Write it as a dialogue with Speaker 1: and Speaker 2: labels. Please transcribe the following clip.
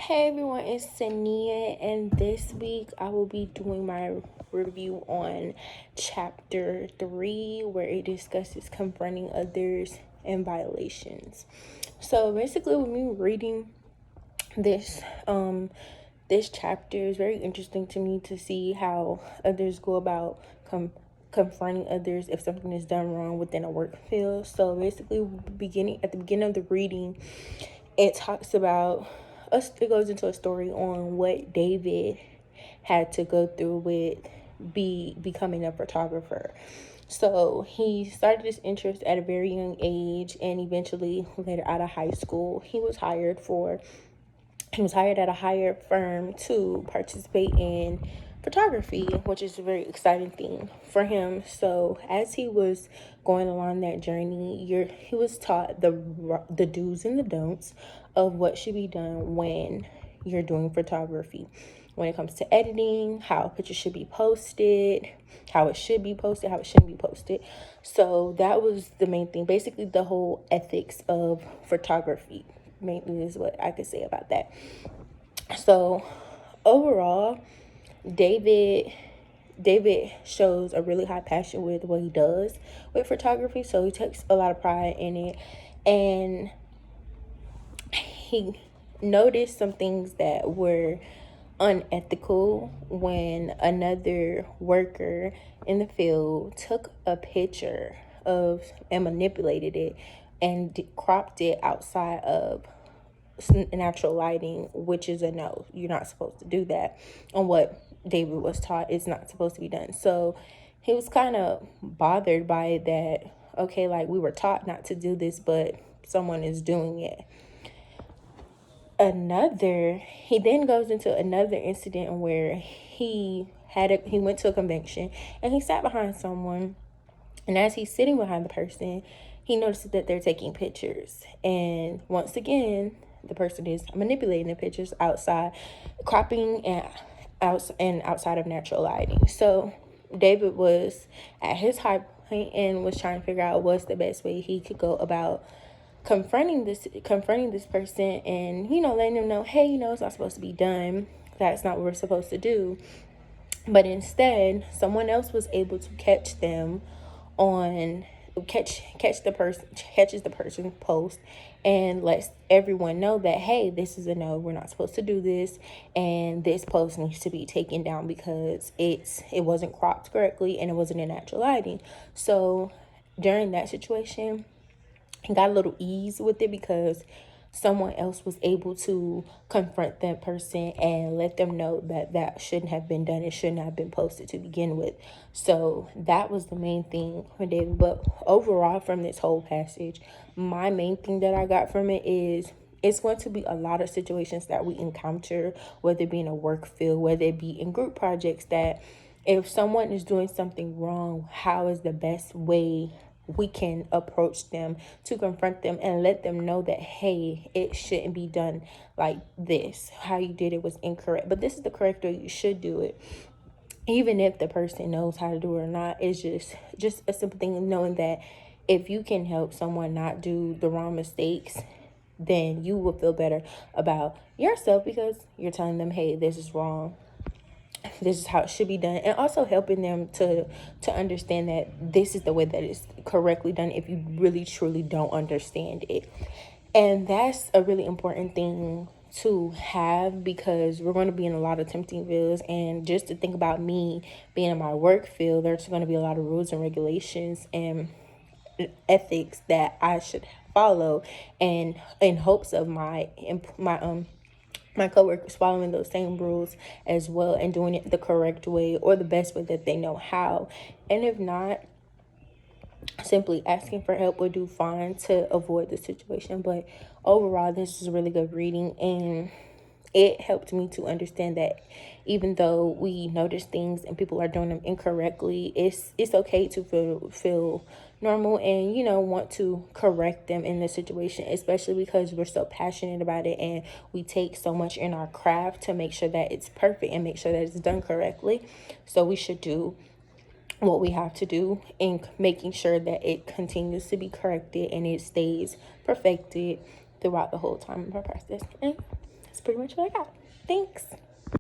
Speaker 1: Hey everyone, it's Sania, and this week I will be doing my review on chapter 3, where it discusses confronting others and violations. So basically, with me reading this this chapter, is very interesting to me to see how others go about confronting others if something is done wrong within a work field. So basically, beginning at the beginning of the reading, it talks about us. It goes into a story on what David had to go through with becoming a photographer. So he started this interest at a very young age, and eventually, later out of high school, he was hired at a higher firm to participate in photography, which is a very exciting thing for him. So as he was going along that journey, he was taught the do's and the don'ts of what should be done when you're doing photography. When it comes to editing, how pictures should be posted, how it should be posted, how it shouldn't be posted. So that was the main thing. Basically, the whole ethics of photography mainly is what I could say about that. So overall, David David shows a really high passion with what he does with photography, so he takes a lot of pride in it, and he noticed some things that were unethical when another worker in the field took a picture of and manipulated it and cropped it outside of natural lighting, which is a no. You're not supposed to do that. And what David was taught is not supposed to be done. So he was kind of bothered by it that, okay, like we were taught not to do this, but someone is doing it. He then goes into another incident where he went to a convention and he sat behind someone, and as he's sitting behind the person, he notices that they're taking pictures. And once again, the person is manipulating the pictures outside, cropping outside of natural lighting. So David was at his high point and was trying to figure out what's the best way he could go about confronting this person, and letting them know, hey, it's not supposed to be done. That's not what we're supposed to do. But instead, someone else was able to catch them on catches the person post and lets everyone know that, hey, this is a no, we're not supposed to do this, and this post needs to be taken down because it wasn't cropped correctly and it wasn't in natural lighting. So during that situation, I got a little ease with it because someone else was able to confront that person and let them know that that shouldn't have been done. It shouldn't have been posted to begin with. So that was the main thing for David. But overall, from this whole passage, my main thing that I got from it is it's going to be a lot of situations that we encounter, whether it be in a work field, whether it be in group projects, that if someone is doing something wrong, how is the best way we can approach them to confront them and let them know that, hey, it shouldn't be done like this. How you did it was incorrect, but this is the correct way you should do it. Even if the person knows how to do it or not, it's just a simple thing of knowing that if you can help someone not do the wrong mistakes, then you will feel better about yourself because you're telling them, hey, this is wrong, this is how it should be done, and also helping them to understand that this is the way that it's correctly done if you really truly don't understand it. And that's a really important thing to have, because we're going to be in a lot of tempting fields. And just to think about me being in my work field, there's going to be a lot of rules and regulations and ethics that I should follow, and in hopes of my coworkers following those same rules as well and doing it the correct way or the best way that they know how. And if not, simply asking for help would do fine to avoid the situation. But overall, this is a really good reading, and it helped me to understand that even though we notice things and people are doing them incorrectly, it's okay to feel normal and want to correct them in this situation, especially because we're so passionate about it and we take so much in our craft to make sure that it's perfect and make sure that it's done correctly. So we should do what we have to do in making sure that it continues to be corrected and it stays perfected throughout the whole time of our process. And That's pretty much what I got. Thanks.